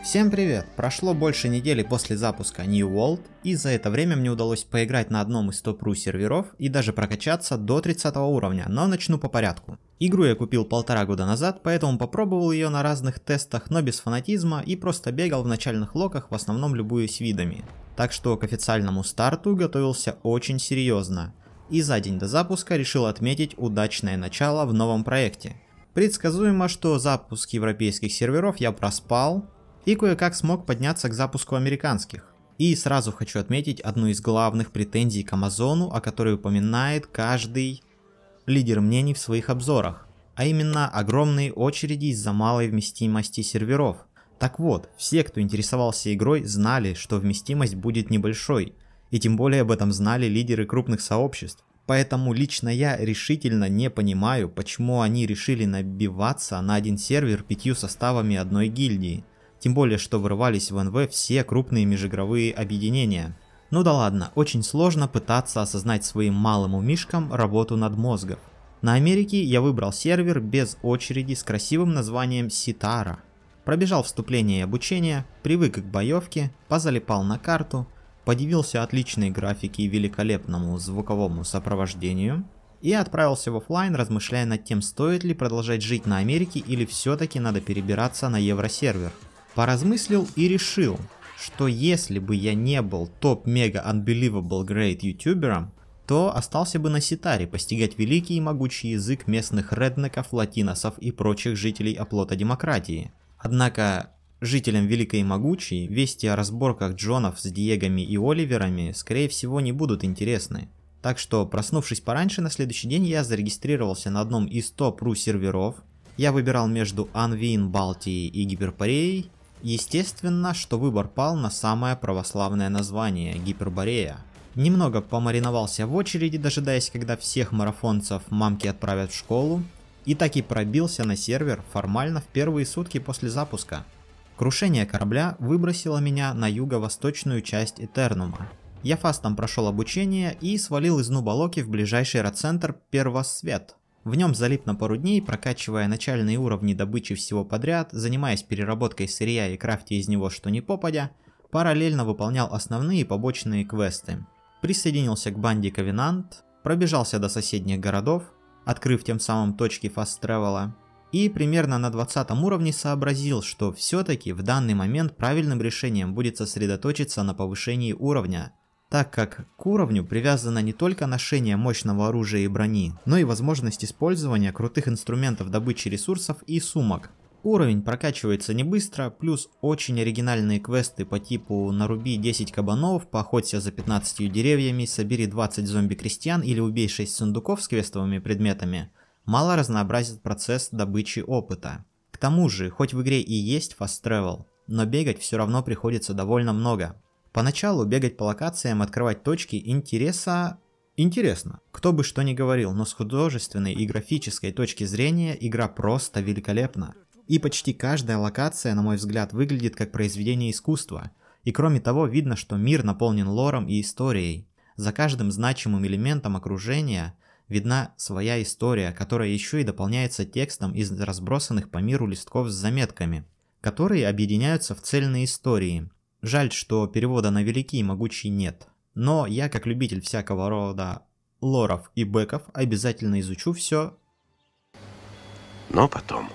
Всем привет! Прошло больше недели после запуска New World, и за это время мне удалось поиграть на одном из топ.ру серверов и даже прокачаться до 30 уровня, но начну по порядку. Игру я купил 1,5 года назад, поэтому попробовал ее на разных тестах, но без фанатизма, и просто бегал в начальных локах, в основном любуясь видами. Так что к официальному старту готовился очень серьезно, и за день до запуска решил отметить удачное начало в новом проекте. Предсказуемо, что запуск европейских серверов я проспал, и кое-как смог подняться к запуску американских. И сразу хочу отметить одну из главных претензий к Амазону, о которой упоминает каждый лидер мнений в своих обзорах, а именно огромные очереди из-за малой вместимости серверов. Так вот, все, кто интересовался игрой, знали, что вместимость будет небольшой, и тем более об этом знали лидеры крупных сообществ. Поэтому лично я решительно не понимаю, почему они решили набиваться на один сервер 5 составами одной гильдии. Тем более, что вырвались в НВ все крупные межигровые объединения. Ну да ладно, очень сложно пытаться осознать своим малым умишкам работу над мозгом. На Америке я выбрал сервер без очереди с красивым названием Ситара. Пробежал вступление и обучение, привык к боевке, позалипал на карту, подивился отличной графике и великолепному звуковому сопровождению и отправился в офлайн, размышляя над тем, стоит ли продолжать жить на Америке или все-таки надо перебираться на евросервер. Поразмыслил и решил, что если бы я не был топ-мега-unbelievable great ютубером, то остался бы на Ситаре постигать великий и могучий язык местных реднеков, латиносов и прочих жителей оплота демократии. Однако жителям Великой и Могучей вести о разборках Джонов с Диегами и Оливерами скорее всего не будут интересны. Так что, проснувшись пораньше, на следующий день я зарегистрировался на одном из топ.ру серверов. Я выбирал между Анвин, Балтией и Гипербореей. Естественно, что выбор пал на самое православное название – Гиперборея. Немного помариновался в очереди, дожидаясь, когда всех марафонцев мамки отправят в школу, и так и пробился на сервер формально в первые сутки после запуска. Крушение корабля выбросило меня на юго-восточную часть Этернума. Я фастом прошел обучение и свалил из Нубалоки в ближайший райцентр Первосвет. В нем залип на пару дней, прокачивая начальные уровни добычи всего подряд, занимаясь переработкой сырья и крафте из него что ни попадя, параллельно выполнял основные и побочные квесты. Присоединился к банде Ковенант, пробежался до соседних городов, открыв тем самым точки фаст-тревела, и примерно на 20 уровне сообразил, что все-таки в данный момент правильным решением будет сосредоточиться на повышении уровня, так как к уровню привязано не только ношение мощного оружия и брони, но и возможность использования крутых инструментов добычи ресурсов и сумок. Уровень прокачивается не быстро, плюс очень оригинальные квесты по типу «Наруби 10 кабанов», «Поохоться за 15 деревьями», «Собери 20 зомби-крестьян» или «Убей 6 сундуков с квестовыми предметами» мало разнообразит процесс добычи опыта. К тому же, хоть в игре и есть fast travel, но бегать все равно приходится довольно много. Поначалу бегать по локациям, открывать точки интересно, кто бы что ни говорил, но с художественной и графической точки зрения игра просто великолепна. И почти каждая локация, на мой взгляд, выглядит как произведение искусства. И кроме того, видно, что мир наполнен лором и историей. За каждым значимым элементом окружения видна своя история, которая еще и дополняется текстом из разбросанных по миру листков с заметками, которые объединяются в цельные истории. Жаль, что перевода на великий и могучий нет. Но я, как любитель всякого рода лоров и бэков, обязательно изучу все. Но потом.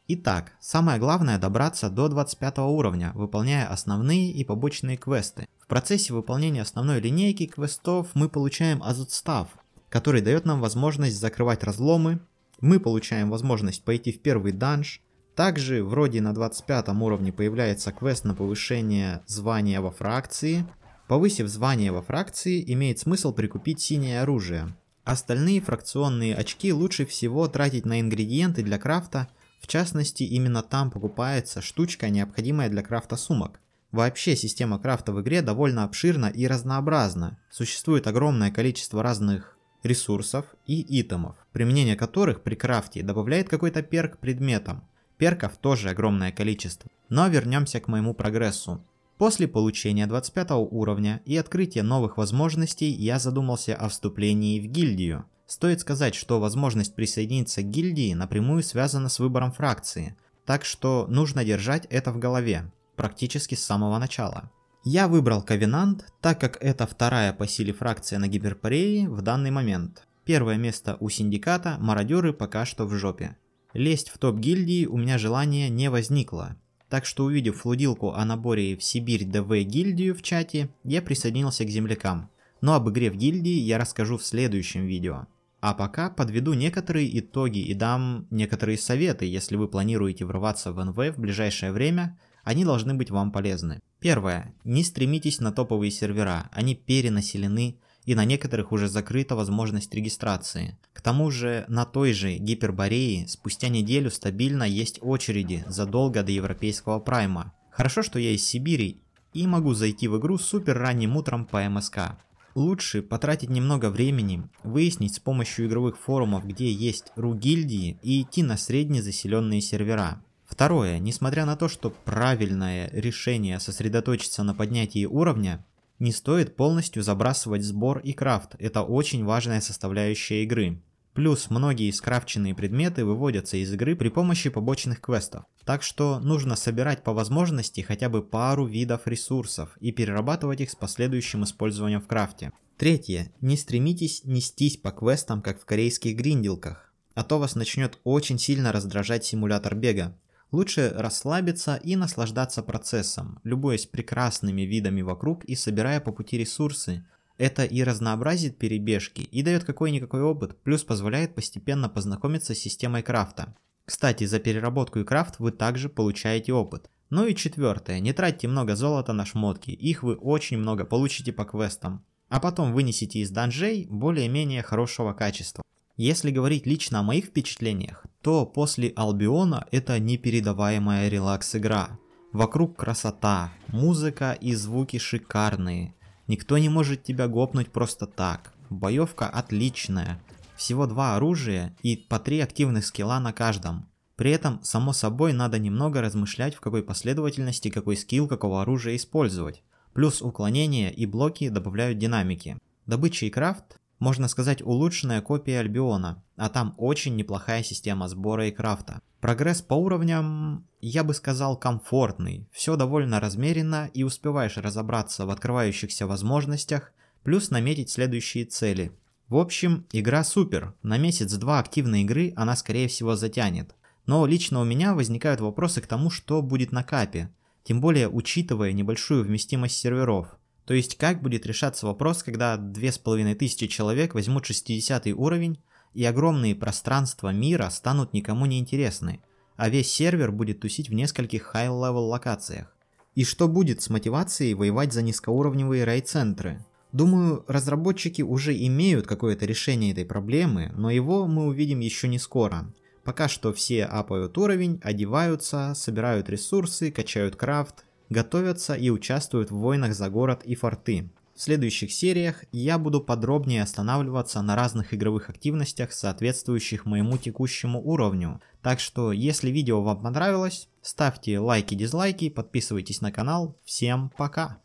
Итак, самое главное добраться до 25 уровня, выполняя основные и побочные квесты. В процессе выполнения основной линейки квестов мы получаем азотстав, который дает нам возможность закрывать разломы. Мы получаем возможность пойти в первый данж. Также вроде на 25 уровне появляется квест на повышение звания во фракции. Повысив звание во фракции, имеет смысл прикупить синее оружие. Остальные фракционные очки лучше всего тратить на ингредиенты для крафта, в частности именно там покупается штучка, необходимая для крафта сумок. Вообще система крафта в игре довольно обширна и разнообразна. Существует огромное количество разных ресурсов и итемов, применение которых при крафте добавляет какой-то перк к предметам. Перков тоже огромное количество. Но вернемся к моему прогрессу. После получения 25 уровня и открытия новых возможностей я задумался о вступлении в гильдию. Стоит сказать, что возможность присоединиться к гильдии напрямую связана с выбором фракции, Так что нужно держать это в голове, практически с самого начала. Я выбрал Ковенант, так как это вторая по силе фракция на Гипербореи в данный момент. Первое место у Синдиката, мародеры пока что в жопе. Лезть в топ гильдии у меня желания не возникло. Так что, увидев флудилку о наборе в Сибирь ДВ гильдию в чате, я присоединился к землякам. Но об игре в гильдии я расскажу в следующем видео. А пока подведу некоторые итоги и дам некоторые советы, если вы планируете врываться в НВ в ближайшее время, они должны быть вам полезны. Первое. Не стремитесь на топовые сервера, они перенаселены и на некоторых уже закрыта возможность регистрации. К тому же на той же Гипербореи спустя неделю стабильно есть очереди задолго до европейского прайма. Хорошо, что я из Сибири и могу зайти в игру супер ранним утром по МСК. Лучше потратить немного времени, выяснить с помощью игровых форумов, где есть ру-гильдии, и идти на среднезаселенные сервера. Второе. Несмотря на то, что правильное решение сосредоточиться на поднятии уровня, не стоит полностью забрасывать сбор и крафт, это очень важная составляющая игры. Плюс многие скрафченные предметы выводятся из игры при помощи побочных квестов. Так что нужно собирать по возможности хотя бы пару видов ресурсов и перерабатывать их с последующим использованием в крафте. Третье. Не стремитесь нестись по квестам, как в корейских гринделках, а то вас начнет очень сильно раздражать симулятор бега. Лучше расслабиться и наслаждаться процессом, любуясь прекрасными видами вокруг и собирая по пути ресурсы. Это и разнообразит перебежки, и дает какой-никакой опыт, плюс позволяет постепенно познакомиться с системой крафта. Кстати, за переработку и крафт вы также получаете опыт. Ну и четвертое, не тратьте много золота на шмотки, их вы очень много получите по квестам. А потом вынесите из данжей более-менее хорошего качества. Если говорить лично о моих впечатлениях, то после Албиона это непередаваемая релакс-игра. Вокруг красота, музыка и звуки шикарные. Никто не может тебя гопнуть просто так. Боевка отличная. Всего 2 оружия и по 3 активных скилла на каждом. При этом, само собой, надо немного размышлять, в какой последовательности какой скилл какого оружия использовать. Плюс уклонения и блоки добавляют динамики. Добыча и крафт, можно сказать, улучшенная копия Альбиона, а там очень неплохая система сбора и крафта. Прогресс по уровням, я бы сказал, комфортный, все довольно размеренно и успеваешь разобраться в открывающихся возможностях, плюс наметить следующие цели. В общем, игра супер, на месяц-два активной игры она скорее всего затянет. Но лично у меня возникают вопросы к тому, что будет на капе, тем более учитывая небольшую вместимость серверов. То есть как будет решаться вопрос, когда 2500 человек возьмут 60 уровень и огромные пространства мира станут никому не интересны, а весь сервер будет тусить в нескольких high-level локациях. И что будет с мотивацией воевать за низкоуровневые райцентры? Думаю, разработчики уже имеют какое-то решение этой проблемы, но его мы увидим еще не скоро. Пока что все апают уровень, одеваются, собирают ресурсы, качают крафт, готовятся и участвуют в войнах за город и форты. В следующих сериях я буду подробнее останавливаться на разных игровых активностях, соответствующих моему текущему уровню. Так что, если видео вам понравилось, ставьте лайки, дизлайки, подписывайтесь на канал. Всем пока!